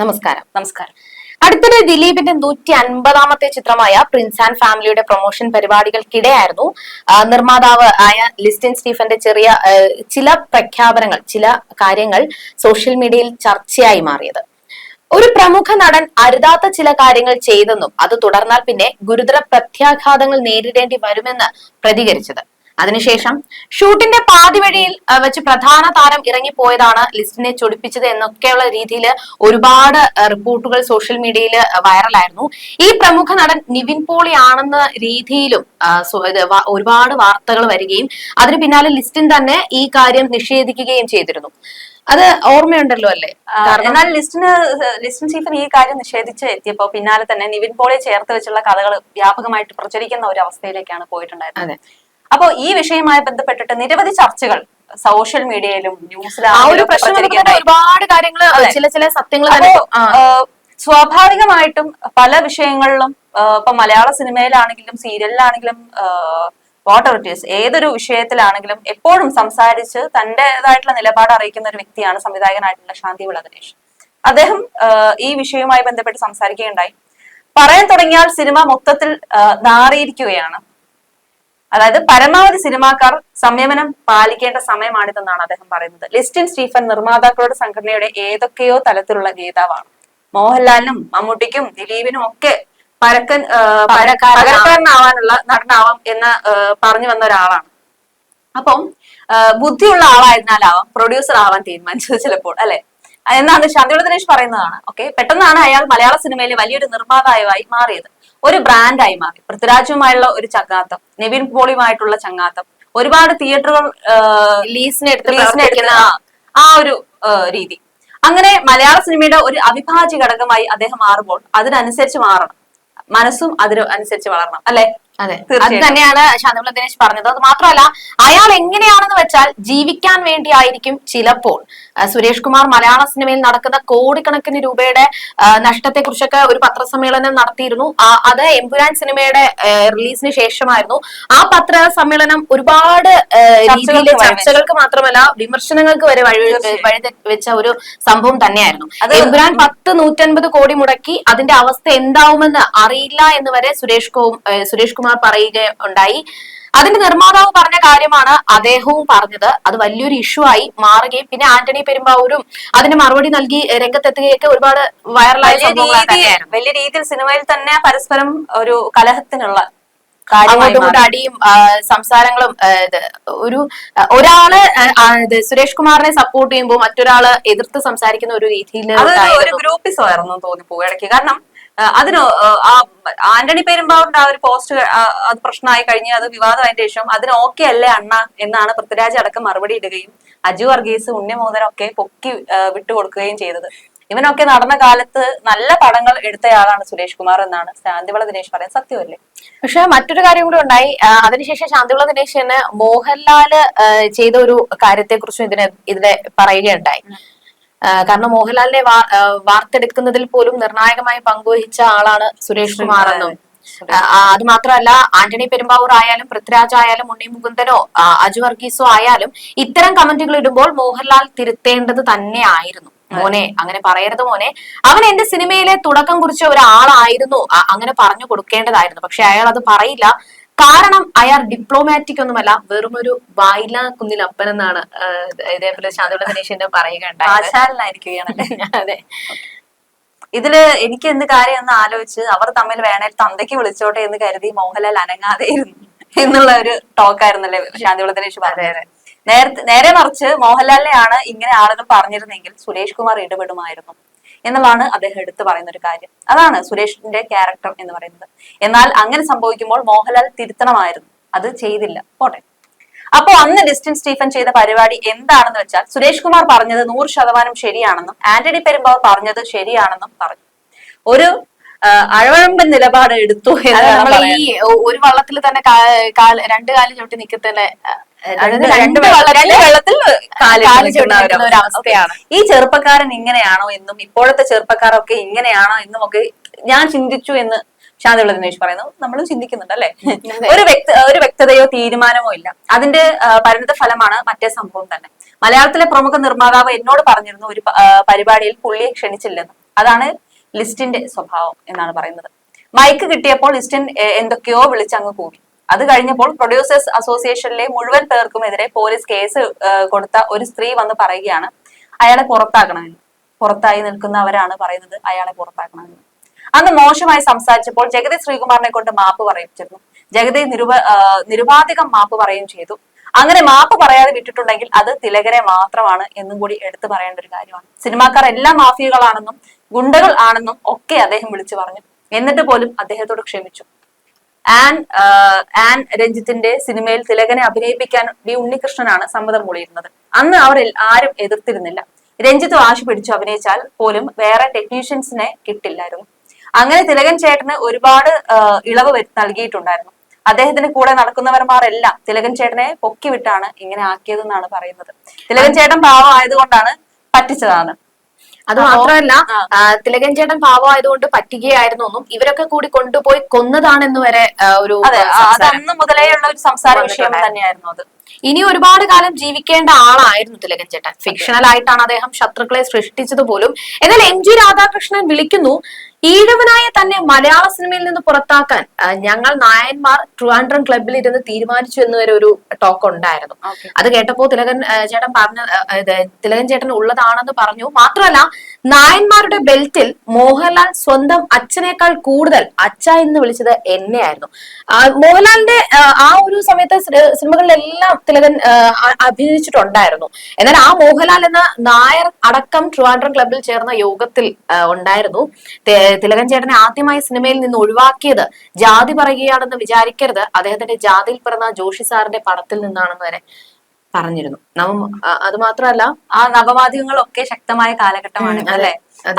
നമസ്കാരം. നമസ്കാരം. അടുത്തിടെ ദിലീപിന്റെ 150ാമത്തെ ചിത്രമായ പ്രിൻസ് ആൻഡ് ഫാമിലിയുടെ പ്രൊമോഷൻ പരിപാടികൾക്കിടെയായിരുന്നു നിർമ്മാതാവ് ആയ ലിസ്റ്റിൻ സ്റ്റീഫന്റെ ചില പ്രഖ്യാപനങ്ങൾ, ചില കാര്യങ്ങൾ സോഷ്യൽ മീഡിയയിൽ ചർച്ചയായി മാറിയത്. ഒരു പ്രമുഖ നടൻ അരുതാത്ത ചില കാര്യങ്ങൾ ചെയ്തെന്നും അത് തുടർന്നാൽ പിന്നെ ഗുരുതര പ്രത്യാഘാതങ്ങൾ നേരിടേണ്ടി വരുമെന്ന് പ്രതികരിച്ചത്. അതിനുശേഷം ഷൂട്ടിന്റെ പാതി വഴിയിൽ വെച്ച് പ്രധാന താരം ഇറങ്ങിപ്പോയതാണ് ലിസ്റ്റിനെ ചൊടിപ്പിച്ചത് എന്നൊക്കെയുള്ള രീതിയിൽ ഒരുപാട് റിപ്പോർട്ടുകൾ സോഷ്യൽ മീഡിയയിൽ വൈറലായിരുന്നു. ഈ പ്രമുഖ നടൻ നിവിൻ പോളി ആണെന്ന രീതിയിലും ഒരുപാട് വാർത്തകൾ വരികയും അതിന് പിന്നാലെ ലിസ്റ്റിൻ തന്നെ ഈ കാര്യം നിഷേധിക്കുകയും ചെയ്തിരുന്നു. അത് ഓർമ്മയുണ്ടല്ലോ അല്ലേ? എന്നാൽ ലിസ്റ്റിൻ സ്റ്റീഫൻ ഈ കാര്യം നിഷേധിച്ച് എത്തിയപ്പോ പിന്നാലെ തന്നെ നിവിൻ പോളിയെ ചേർത്ത് വെച്ചുള്ള കഥകൾ വ്യാപകമായിട്ട് പ്രചരിക്കുന്ന ഒരു അവസ്ഥയിലേക്കാണ് പോയിട്ടുണ്ടായിരുന്നത്. അപ്പോ ഈ വിഷയവുമായി ബന്ധപ്പെട്ടിട്ട് നിരവധി ചർച്ചകൾ സോഷ്യൽ മീഡിയയിലും ന്യൂസിലും ഒരുപാട് കാര്യങ്ങൾ, ചില സത്യങ്ങൾ സ്വാഭാവികമായിട്ടും പല വിഷയങ്ങളിലും ഇപ്പൊ മലയാള സിനിമയിലാണെങ്കിലും സീരിയലിലാണെങ്കിലും വാട്ട് ഇറ്റ് ഈസ്, ഏതൊരു വിഷയത്തിലാണെങ്കിലും എപ്പോഴും സംസാരിച്ച് തന്റേതായിട്ടുള്ള നിലപാട് അറിയിക്കുന്ന ഒരു വ്യക്തിയാണ് സംവിധായകനായിട്ടുള്ള ശാന്തിവിള ദിനേശ്. അദ്ദേഹം ഈ വിഷയവുമായി ബന്ധപ്പെട്ട് സംസാരിക്കുകയുണ്ടായി. പറയാൻ തുടങ്ങിയാൽ സിനിമ മൊത്തത്തിൽ നാറിയിരിക്കുകയാണ്. അതായത് പരമാവധി സിനിമാക്കാർ സംയമനം പാലിക്കേണ്ട സമയമാണിതെന്നാണ് അദ്ദേഹം പറയുന്നത്. ലിസ്റ്റിൻ സ്റ്റീഫൻ നിർമ്മാതാക്കളുടെ സംഘടനയുടെ ഏതൊക്കെയോ തലത്തിലുള്ള നേതാവാണ്. മോഹൻലാലിനും മമ്മൂട്ടിക്കും ദിലീപിനും ഒക്കെ പകരക്കാരനാവാനുള്ള നടനാവാം എന്ന് പറഞ്ഞു വന്ന ഒരാളാണ്. അപ്പം ബുദ്ധിയുള്ള ആളായതിനാലാവാം പ്രൊഡ്യൂസർ ആവാൻ തീരുമാനിച്ചത് ചിലപ്പോൾ, അല്ലെ എന്നാണ് ശാന്തിവിള ദിനേശ് പറയുന്നതാണ്. ഓക്കെ, പെട്ടെന്നാണ് അയാൾ മലയാള സിനിമയിലെ വലിയൊരു നിർമ്മാതാവായി മാറിയത്, ഒരു ബ്രാൻഡായി മാറി. പൃഥ്വിരാജുമായുള്ള ഒരു ചങ്ങാത്തം, നിവിൻ പോളിയുമായിട്ടുള്ള ചങ്ങാത്തം, ഒരുപാട് തിയേറ്ററുകൾ ലീസിനെടുക്കുന്ന ആ ഒരു രീതി, അങ്ങനെ മലയാള സിനിമയുടെ ഒരു അവിഭാജ്യ ഘടകമായി അദ്ദേഹം മാറുമ്പോൾ അതിനനുസരിച്ച് മാറണം, മനസ്സും അതിന് അനുസരിച്ച് വളരണം, അല്ലെ? അതെ, അത് തന്നെയാണ് ശാന്തിവിള ദിനേശ് പറഞ്ഞത്. അത് മാത്രമല്ല, അയാൾ എങ്ങനെയാണെന്ന് വെച്ചാൽ ജീവിക്കാൻ വേണ്ടിയായിരിക്കും ചിലപ്പോൾ സുരേഷ് കുമാർ മലയാള സിനിമയിൽ നടക്കുന്ന കോടിക്കണക്കിന് രൂപയുടെ നഷ്ടത്തെ കുറിച്ചൊക്കെ ഒരു പത്രസമ്മേളനം നടത്തിയിരുന്നു. അത് എമ്പുരാൻ സിനിമയുടെ റിലീസിന് ശേഷമായിരുന്നു. ആ പത്രസമ്മേളനം ഒരുപാട് രീതിയിൽ ചർച്ചകൾക്ക് മാത്രമല്ല വിമർശനങ്ങൾക്ക് വരെ വഴി വെച്ച ഒരു സംഭവം തന്നെയായിരുന്നു. എമ്പുരാൻ 150 കോടി മുടക്കി, അതിന്റെ അവസ്ഥ എന്താവുമെന്ന് അറിയില്ല എന്ന് വരെ സുരേഷ് കുമാർ പറയുകയുണ്ടായി. അതിന്റെ നിർമ്മാതാവ് പറഞ്ഞ കാര്യമാണ് അദ്ദേഹവും പറഞ്ഞത്. അത് വലിയൊരു ഇഷ്യൂ ആയി മാറുകയും പിന്നെ ആന്റണി പെരുമ്പാവൂരും അതിന് മറുപടി നൽകി രംഗത്തെത്തുകയൊക്കെ ഒരുപാട് വൈറലായ വലിയ രീതിയിൽ സിനിമയിൽ തന്നെ പരസ്പരം ഒരു കലഹത്തിനുള്ള അങ്ങോട്ടും അടിയും സംസാരങ്ങളും. ഒരാള് സുരേഷ് കുമാറിനെ സപ്പോർട്ട് ചെയ്യുമ്പോൾ മറ്റൊരാള് എതിർത്ത് സംസാരിക്കുന്ന ഒരു രീതിയിൽ ഒരു ഗ്രൂപ്പിസം ആയിരുന്നു തോന്നിപ്പോ ഇടയ്ക്ക്. കാരണം അതിന് ആന്റണി പെരുമ്പാവൂരിന്റെ ആ ഒരു പോസ്റ്റ് അത് പ്രശ്നമായി കഴിഞ്ഞ് അത് വിവാദമായതിനു ശേഷം അതിന് ഓക്കെ അല്ലേ അണ്ണ എന്നാണ് പൃഥ്വിരാജ് അടക്കം മറുപടി ഇടുകയും അജു വർഗീസ്, ഉണ്ണിമോഹൻ ഒക്കെ പൊക്കി വിട്ടുകൊടുക്കുകയും ചെയ്തത്. ഇവനൊക്കെ നടന്ന കാലത്ത് നല്ല പടങ്ങൾ എടുത്തയാളാണ് സുരേഷ് കുമാർ എന്നാണ് ശാന്തിവിള ദിനേശ് പറയുന്നത്. സത്യമല്ലേ? പക്ഷെ മറ്റൊരു കാര്യം കൂടി ഉണ്ടായി. അതിനുശേഷം ശാന്തിവിള ദിനേശ് തന്നെ മോഹൻലാല് ചെയ്ത ഒരു കാര്യത്തെ കുറിച്ചും ഇതിനെ പറയുകയുണ്ടായി. കാരണം മോഹൻലാലിനെ വാർത്തെടുക്കുന്നതിൽ പോലും നിർണായകമായി പങ്കുവഹിച്ച ആളാണ് സുരേഷ് കുമാർ എന്നും, അത് മാത്രമല്ല ആന്റണി പെരുമ്പാവൂർ ആയാലും പൃഥ്വിരാജ് ആയാലും ഉണ്ണി മുകുന്ദനോ അജു വർഗീസോ ആയാലും ഇത്തരം കമന്റുകൾ ഇടുമ്പോൾ മോഹൻലാൽ തിരുത്തേണ്ടത് തന്നെ ആയിരുന്നു. മോനെ അങ്ങനെ പറയരുത് മോനെ, അവൻ എന്റെ സിനിമയിലെ തുടക്കം കുറിച്ച ഒരാളായിരുന്നു, അങ്ങനെ പറഞ്ഞു കൊടുക്കേണ്ടതായിരുന്നു. പക്ഷെ അയാൾ അത് പറയില്ല. കാരണം അയാൾ ഡിപ്ലോമാറ്റിക് ഒന്നുമല്ല, വെറും ഒരു വായില കുന്നിലപ്പൻ എന്നാണ് ഇതേപോലെ ശാന്തിവിള ദിനേശിന്റെ പറയുകയുണ്ടായിരിക്കുകയാണ്. അതെ, ഇതില് എനിക്ക് എന്ത് കാര്യം എന്ന് ആലോചിച്ച് അവർ തമ്മിൽ വേണേൽ തന്തയ്ക്ക് വിളിച്ചോട്ടെ എന്ന് കരുതി മോഹൻലാൽ അനങ്ങാതെയിരുന്നു എന്നുള്ള ഒരു ടോക്കായിരുന്നല്ലേ ശാന്തിവിള ദിനേശ് പറഞ്ഞത്. നേരെ മറിച്ച് മോഹൻലാലിനെയാണ് ഇങ്ങനെ ആളുകൾ പറഞ്ഞിരുന്നെങ്കിൽ സുരേഷ് കുമാർ ഇടപെടുമായിരുന്നു എന്നുള്ളതാണ് അദ്ദേഹം എടുത്തു പറയുന്ന ഒരു കാര്യം. അതാണ് സുരേഷിന്റെ ക്യാരക്ടർ എന്ന് പറയുന്നത്. എന്നാൽ അങ്ങനെ സംഭവിക്കുമ്പോൾ മോഹൻലാൽ തിരുത്തണമായിരുന്നു, അത് ചെയ്തില്ല. പോട്ടെ. അപ്പോ അന്ന് ലിസ്റ്റിൻ സ്റ്റീഫൻ ചെയ്ത പരിപാടി എന്താണെന്ന് വെച്ചാൽ സുരേഷ് കുമാർ പറഞ്ഞത് 100% ശരിയാണെന്നും ആന്റണി പെരുമ്പാവൂർ പറഞ്ഞത് ശരിയാണെന്നും പറഞ്ഞു. ഒരു അഴവഴമ്പൻ നിലപാട് എടുത്തു. ഈ ഒരു വള്ളത്തിൽ തന്നെ രണ്ടു കാലം ചവിട്ടി നിൽക്കത്തന്നെ വെള്ളത്തിൽ ഒരു അവസ്ഥയാണ്. ഈ ചെറുപ്പക്കാരൻ ഇങ്ങനെയാണോ എന്നും ഇപ്പോഴത്തെ ചെറുപ്പക്കാരൊക്കെ ഇങ്ങനെയാണോ എന്നും ഒക്കെ ഞാൻ ചിന്തിച്ചു എന്ന് ശാന്തിവിള ദിനേശ് പറയുന്നു. നമ്മളും ചിന്തിക്കുന്നുണ്ട്, അല്ലെ? ഒരു വ്യക്തതയോ തീരുമാനമോ ഇല്ല. അതിന്റെ പരിണിത ഫലമാണ് മറ്റേ സംഭവം തന്നെ. മലയാളത്തിലെ പ്രമുഖ നിർമ്മാതാവ് എന്നോട് പറഞ്ഞിരുന്നു ഒരു പരിപാടിയിൽ പുള്ളിയെ ക്ഷണിച്ചില്ലെന്ന്. അതാണ് ലിസ്റ്റിന്റെ സ്വഭാവം എന്നാണ് പറയുന്നത്. മൈക്ക് കിട്ടിയപ്പോൾ ലിസ്റ്റിൻ എന്തൊക്കെയോ വിളിച്ചങ്ങ് കൂവി. അത് കഴിഞ്ഞപ്പോൾ പ്രൊഡ്യൂസേഴ്സ് അസോസിയേഷനിലെ മുഴുവൻ പേർക്കുമെതിരെ പോലീസ് കേസ് കൊടുത്ത ഒരു സ്ത്രീ വന്ന് പറയുകയാണ് അയാളെ പുറത്താക്കണമെന്ന്. പുറത്തായി നിൽക്കുന്നവരാണ് പറയുന്നത് അയാളെ പുറത്താക്കണമെന്ന്. അന്ന് മോശമായി സംസാരിച്ചപ്പോൾ ജഗതി ശ്രീകുമാറിനെ കൊണ്ട് മാപ്പ് പറയിച്ചിരുന്നു. ജഗതി നിരുപാധികം മാപ്പ് പറയുകയും ചെയ്തു. അങ്ങനെ മാപ്പ് പറയാതെ വിട്ടിട്ടുണ്ടെങ്കിൽ അത് തിലകനെ മാത്രമാണ് എന്നും കൂടി എടുത്തു പറയേണ്ട ഒരു കാര്യമാണ്. സിനിമാക്കാർ എല്ലാം മാഫിയകളാണെന്നും ഗുണ്ടകൾ ആണെന്നും ഒക്കെ അദ്ദേഹം വിളിച്ചു പറഞ്ഞു. എന്നിട്ട് പോലും അദ്ദേഹത്തോട് ക്ഷമിച്ചു. ആൻ രഞ്ജിത്തിന്റെ സിനിമയിൽ തിലകനെ അഭിനയിപ്പിക്കാൻ വി ഉണ്ണികൃഷ്ണനാണ് സമ്മതം മൂളിയിരുന്നത്. അന്ന് അവർ ആരും എതിർത്തിരുന്നില്ല. രഞ്ജിത്ത് വാശി പിടിച്ചു അഭിനയിച്ചാൽ പോലും വേറെ ടെക്നീഷ്യൻസിനെ കിട്ടില്ലായിരുന്നു. അങ്ങനെ തിലകൻ ചേട്ടന് ഒരുപാട് ഇളവ് നൽകിയിട്ടുണ്ടായിരുന്നു. അദ്ദേഹത്തിന് കൂടെ നടക്കുന്നവർമാരെല്ലാം തിലകൻ ചേട്ടനെ പൊക്കി വിട്ടാണ് ഇങ്ങനെ ആക്കിയതെന്നാണ് പറയുന്നത്. തിലകൻ ചേട്ടൻ പാവം ആയതുകൊണ്ടാണ് പറ്റിച്ചതാണ്. അത് മാത്രമല്ല തിലകൻ ചേട്ടൻ പാവമായതുകൊണ്ട് പറ്റിക്കുകയായിരുന്നു എന്നും ഇവരൊക്കെ കൂടി കൊണ്ടുപോയി കൊന്നതാണെന്ന് വരെ ഒരു അന്ന് മുതലേ ഉള്ള ഒരു സംസാര വിഷയം തന്നെയായിരുന്നു അത്. ഇനി ഒരുപാട് കാലം ജീവിക്കേണ്ട ആളായിരുന്നു തിലകൻ ചേട്ടൻ. ഫിക്ഷണൽ ആയിട്ടാണ് അദ്ദേഹം ശത്രുക്കളെ സൃഷ്ടിച്ചത് പോലും. എന്നാൽ MG രാധാകൃഷ്ണൻ വിളിക്കുന്നു, ഈഴവനായ തന്നെ മലയാള സിനിമയിൽ നിന്ന് പുറത്താക്കാൻ ഞങ്ങൾ നായന്മാർ ട്രിവാൻഡ്രം ക്ലബിൽ ഇരുന്ന് തീരുമാനിച്ചു എന്ന് വരെ ഒരു ടോക്ക് ഉണ്ടായിരുന്നു. അത് കേട്ടപ്പോ തിലകൻ ചേട്ടൻ ഉള്ളതാണെന്ന് പറഞ്ഞു. മാത്രമല്ല നായന്മാരുടെ ബെൽറ്റിൽ മോഹൻലാൽ സ്വന്തം അച്ഛനേക്കാൾ കൂടുതൽ അച്ഛ എന്ന് വിളിച്ചത് എന്നെയായിരുന്നു. മോഹൻലാലിന്റെ ആ ഒരു സമയത്ത് സിനിമകളിലെല്ലാം തിലകൻ അഭിനയിച്ചിട്ടുണ്ടായിരുന്നു. എന്നാൽ ആ മോഹൻലാൽ എന്ന നായർ അടക്കം ട്രിവാൻഡ്രം ക്ലബിൽ ചേർന്ന യോഗത്തിൽ ഉണ്ടായിരുന്നു. തിലകൻ ചേട്ടനെ ആദ്യമായി സിനിമയിൽ നിന്ന് ഒഴിവാക്കിയത് ജാതി പറയുകയാണെന്ന് വിചാരിക്കരുത്, അദ്ദേഹത്തിന്റെ ജാതിയിൽ പിറന്ന ജോഷി സാറിന്റെ പടത്തിൽ നിന്നാണെന്ന് വരെ പറഞ്ഞിരുന്നു. അത് മാത്രമല്ല ആ നവമാധ്യമങ്ങളൊക്കെ ശക്തമായ കാലഘട്ടമാണ് അല്ലെ.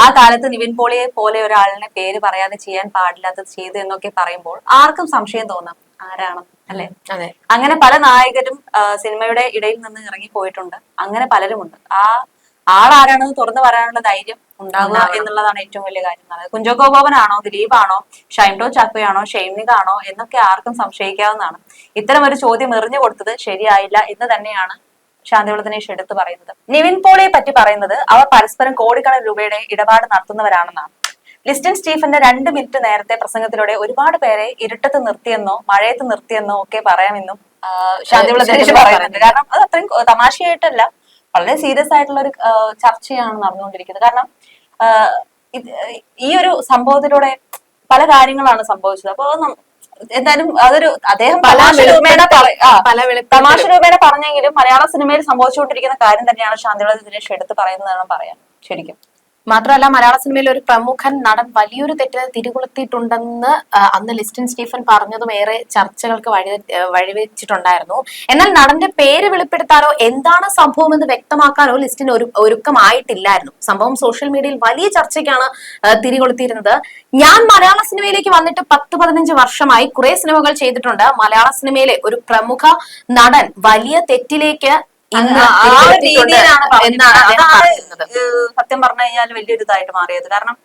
ആ കാലത്ത് നിവിൻ പോളിയെ പോലെ ഒരാളിനെ പേര് പറയാതെ ചെയ്യാൻ പാടില്ലാത്തത് ചെയ്തു എന്നൊക്കെ പറയുമ്പോൾ ആർക്കും സംശയം തോന്നാം ആരാണെന്ന് അല്ലെ. അങ്ങനെ പല നായകരും സിനിമയുടെ ഇടയിൽ നിന്ന് ഇറങ്ങി പോയിട്ടുണ്ട്. അങ്ങനെ പലരുമുണ്ട്. ആ ആളാരാണെന്ന് തുറന്നു പറയാനുള്ള ധൈര്യം ഉണ്ടാവുക എന്നുള്ളതാണ് ഏറ്റവും വലിയ കാര്യം. കുഞ്ചാക്കോ ബോബനാണോ, ദിലീപാണോ, ഷൈൻടോ ചാക്കോയാണോ, ഷെയ്നികാണോ എന്നൊക്കെ ആർക്കും സംശയിക്കാവുന്നതാണ്. ഇത്തരം ഒരു ചോദ്യം എറിഞ്ഞു കൊടുത്തത് ശരിയായില്ല എന്ന് തന്നെയാണ് ശാന്തിവിള ദിനേശ് എടുത്തു പറയുന്നത്. നിവിൻ പോളിയെ പറ്റി പറയുന്നത് അവർ പരസ്പരം കോടിക്കണക്കിന് രൂപയുടെ ഇടപാട് നടത്തുന്നവരാണെന്നാണ്. ലിസ്റ്റിൻ സ്റ്റീഫന്റെ 2 മിനിറ്റ് നേരത്തെ പ്രസംഗത്തിലൂടെ ഒരുപാട് പേരെ ഇരുട്ടത്ത് നിർത്തിയെന്നോ മഴയത്ത് നിർത്തിയെന്നോ ഒക്കെ പറയാമെന്നും ശാന്തിവിള ദിനേശ് പറയുന്നുണ്ട്. കാരണം അത് അത്രയും തമാശയായിട്ടല്ല, വളരെ സീരിയസ് ആയിട്ടുള്ള ഒരു ചർച്ചയാണ് നടന്നുകൊണ്ടിരിക്കുന്നത്. കാരണം ഈ ഒരു സംഭവത്തിലൂടെ പല കാര്യങ്ങളാണ് സംഭവിച്ചത്. അപ്പൊ എന്തായാലും അതൊരു അദ്ദേഹം തമാശ രൂപേണ പറഞ്ഞെങ്കിലും മലയാള സിനിമയിൽ സംഭവിച്ചുകൊണ്ടിരിക്കുന്ന കാര്യം തന്നെയാണ് ശാന്തിവിള ദിനേശ് എടുത്ത് പറയുന്നതെന്ന് പറയാം ശരിക്കും. മാത്രമല്ല മലയാള സിനിമയിൽ ഒരു പ്രമുഖൻ നടൻ വലിയൊരു തെറ്റിനെ തിരികൊളുത്തിയിട്ടുണ്ടെന്ന് അന്ന് ലിസ്റ്റിൻ സ്റ്റീഫൻ പറഞ്ഞതും ഏറെ ചർച്ചകൾക്ക് വഴിവെച്ചിട്ടുണ്ടായിരുന്നു. എന്നാൽ നടന്റെ പേര് വെളിപ്പെടുത്താനോ എന്താണ് സംഭവം എന്ന് വ്യക്തമാക്കാനോ ലിസ്റ്റിൻ ഒരുക്കമായിട്ടില്ലായിരുന്നു. സംഭവം സോഷ്യൽ മീഡിയയിൽ വലിയ ചർച്ചയ്ക്കാണ് തിരികൊളുത്തിയിരുന്നത്. ഞാൻ മലയാള സിനിമയിലേക്ക് വന്നിട്ട് 10-15 വർഷമായി കുറെ സിനിമകൾ ചെയ്തിട്ടുണ്ട്. മലയാള സിനിമയിലെ ഒരു പ്രമുഖ നടൻ വലിയ തെറ്റിലേക്ക് സത്യം പറഞ്ഞു കഴിഞ്ഞാൽ വലിയൊരു ഇതായിട്ട് മാറിയത്. കാരണം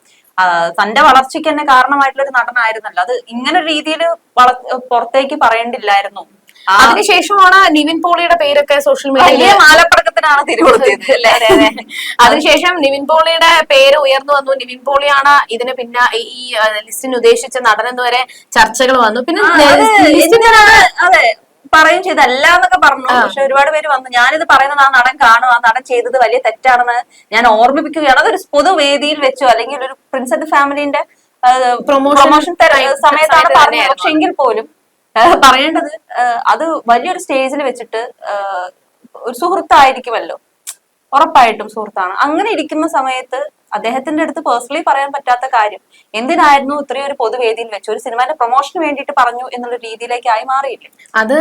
തന്റെ വളർച്ചയ്ക്ക് തന്നെ കാരണമായിട്ടുള്ള ഒരു നടനായിരുന്നല്ലോ. അത് ഇങ്ങനെ ഒരു രീതിയിൽ പുറത്തേക്ക് പറയേണ്ടില്ലായിരുന്നു. അതിനുശേഷമാണ് നിവിൻ പോളിയുടെ പേരൊക്കെ സോഷ്യൽ മീഡിയയിൽ മാലപ്പടക്കത്തിനാണ് തിരികൊടുത്തത്. അതിനുശേഷം നിവിൻ പോളിയുടെ പേര് ഉയർന്നു വന്നു. നിവിൻ പോളിയാണ് ഇതിന് പിന്നെ ഈ ലിസ്റ്റിന് ഉദ്ദേശിച്ച നടനെന്ന് വരെ ചർച്ചകൾ വന്നു. പിന്നെ അതെ പറയും ചെയ്ത് അല്ല എന്നൊക്കെ പറഞ്ഞു. പക്ഷെ ഒരുപാട് പേര് വന്നു ഞാനിത് പറയുന്നത് ആ നടൻ കാണും, ആ നടൻ ചെയ്തത് വലിയ തെറ്റാണെന്ന് ഞാൻ ഓർമ്മിപ്പിക്കുകയാണ്. അതൊരു പൊതുവേദിയിൽ വെച്ചോ അല്ലെങ്കിൽ ഒരു പ്രിൻസെറ്റ് ഫാമിലിന്റെ പ്രൊമോഷൻ സമയത്താണ് പറഞ്ഞത്. പക്ഷെ എങ്കിൽ പോലും പറയേണ്ടത് അത് വലിയൊരു സ്റ്റേജിൽ വെച്ചിട്ട് ഒരു സുഹൃത്തായിരിക്കുമല്ലോ, ഉറപ്പായിട്ടും സുഹൃത്താണ്. അങ്ങനെ ഇരിക്കുന്ന സമയത്ത് അദ്ദേഹത്തിന്റെ അടുത്ത് പേഴ്സണലി പറയാൻ പറ്റാത്ത കാര്യം എന്തിനായിരുന്നു ഇത്രയും ഒരു പൊതുവേദിയിൽ വെച്ച് ഒരു സിനിമയുടെ പ്രൊമോഷന് വേണ്ടിയിട്ട് പറഞ്ഞു എന്നുള്ള രീതിയിലേക്ക് ആയി മാറിയില്ലേ. അത്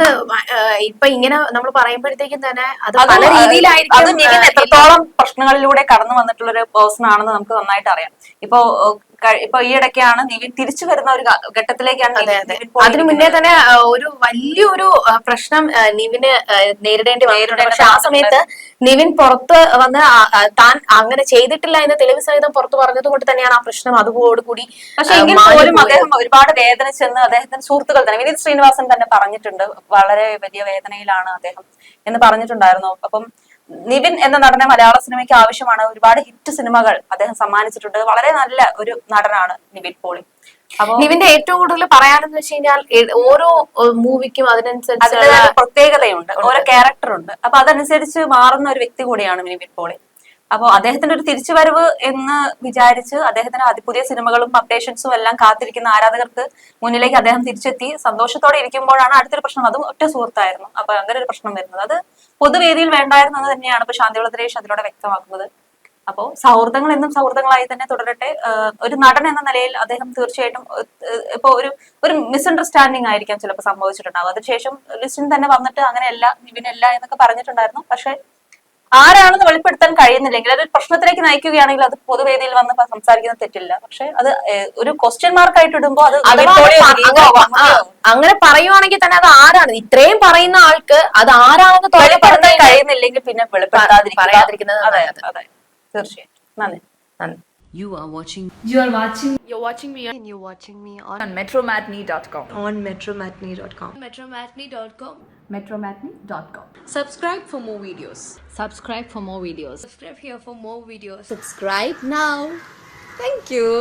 ഇപ്പൊ ഇങ്ങനെ നമ്മൾ പറയുമ്പോഴത്തേക്കും തന്നെ അത് പല രീതിയിലായിരിക്കും. എത്രത്തോളം പ്രശ്നങ്ങളിലൂടെ കടന്നു വന്നിട്ടുള്ള ഒരു പേഴ്സൺ ആണെന്ന് നമുക്ക് നന്നായിട്ട് അറിയാം. ഇപ്പൊ ഈ ഇടയ്ക്കാണ് നിവിൻ തിരിച്ചു വരുന്ന ഒരു ഘട്ടത്തിലേക്കാണ്. അതിനു മുന്നേ തന്നെ ഒരു വലിയൊരു പ്രശ്നം നിവിന് നേരിടേണ്ടി വന്നിട്ടുണ്ട്. പക്ഷെ ആ സമയത്ത് നിവിൻ പുറത്ത് വന്ന് താൻ അങ്ങനെ ചെയ്തിട്ടില്ല എന്ന് തെളിവ് സഹിതം പുറത്തു പറഞ്ഞത് കൊണ്ട് തന്നെയാണ് ആ പ്രശ്നം അതോടുകൂടി. പക്ഷെ എങ്കിൽ പോലും അദ്ദേഹം ഒരുപാട് വേദനിച്ചെന്ന് അദ്ദേഹത്തിന്റെ സുഹൃത്തുക്കൾ തന്നെ വിനീത് ശ്രീനിവാസൻ തന്നെ പറഞ്ഞിട്ടുണ്ട്. വളരെ വലിയ വേദനയിലാണ് അദ്ദേഹം എന്ന് പറഞ്ഞിട്ടുണ്ടായിരുന്നു. അപ്പം നിവിൻ എന്ന നടനെ മലയാള സിനിമയ്ക്ക് ആവശ്യമാണ്. ഒരുപാട് ഹിറ്റ് സിനിമകൾ അദ്ദേഹം സമ്മാനിച്ചിട്ടുണ്ട്. വളരെ നല്ല ഒരു നടനാണ് നിവിൻ പോളി. അപ്പൊ നിവിന്റെ ഏറ്റവും കൂടുതൽ പറയാനെന്ന് വെച്ച് കഴിഞ്ഞാൽ ഓരോ മൂവിക്കും അതിനനുസരിച്ച് അതിൻ്റെതായ പ്രത്യേകതയുണ്ട്, ഓരോ ക്യാരക്ടറുണ്ട്. അപ്പൊ അതനുസരിച്ച് മാറുന്ന ഒരു വ്യക്തി കൂടിയാണ് നിവിൻ പോളി. അപ്പൊ അദ്ദേഹത്തിന്റെ ഒരു തിരിച്ചുവരവ് എന്ന് വിചാരിച്ച് അദ്ദേഹത്തിന് പുതിയ സിനിമകളും അപ്ഡേഷൻസും എല്ലാം കാത്തിരിക്കുന്ന ആരാധകർക്ക് മുന്നിലേക്ക് അദ്ദേഹം തിരിച്ചെത്തി സന്തോഷത്തോടെ ഇരിക്കുമ്പോഴാണ് അടുത്തൊരു പ്രശ്നം. അതും ഒറ്റ സുഹൃത്തായിരുന്നു. അപ്പൊ അങ്ങനെ ഒരു പ്രശ്നം വരുന്നത് അത് പൊതുവേദിയിൽ വേണ്ടായിരുന്നത് തന്നെയാണ് ഇപ്പൊ ശാന്തിവിള സുരേഷ് അതിലൂടെ വ്യക്തമാക്കുന്നത്. അപ്പോ സൗഹൃദങ്ങൾ എന്നും സൗഹൃദങ്ങളായി തന്നെ തുടരട്ടെ. ഒരു നടൻ എന്ന നിലയിൽ അദ്ദേഹം തീർച്ചയായിട്ടും ഇപ്പൊ ഒരു മിസ്അണ്ടർസ്റ്റാൻഡിങ് ആയിരിക്കാം ചിലപ്പോൾ സംഭവിച്ചിട്ടുണ്ടാവും. അതിനുശേഷം ലിസ്റ്റിൻ തന്നെ വന്നിട്ട് അങ്ങനെയല്ല, നിവിനല്ല എന്നൊക്കെ പറഞ്ഞിട്ടുണ്ടായിരുന്നു. പക്ഷെ ആരാണെന്ന് വെളിപ്പെടുത്താൻ കഴിയുന്നില്ലെങ്കിൽ അതൊരു പ്രശ്നത്തിലേക്ക് നയിക്കുകയാണെങ്കിൽ അത് പൊതുവേദിയിൽ വന്ന് സംസാരിക്കുന്നത് തെറ്റില്ല. പക്ഷെ അത് ഒരു ക്വസ്റ്റ്യൻ മാർക്ക് ആയിട്ട് ഇടുമ്പോ അത് അങ്ങനെ പറയുവാണെങ്കിൽ തന്നെ അത് ആരാണ് ഇത്രയും പറയുന്ന ആൾക്ക് അത് ആരാണെന്ന് വെളിപ്പെടുത്താൻ കഴിയുന്നില്ലെങ്കിൽ പിന്നെ പറയാതിരിക്കുന്നത്. അതെ അതെ തീർച്ചയായും. നന്ദി. You're watching me on metromatney.com. on metromatney.com. metromatney.com. Subscribe for more videos. Subscribe for more videos. Subscribe here for more videos. Subscribe now. Thank you.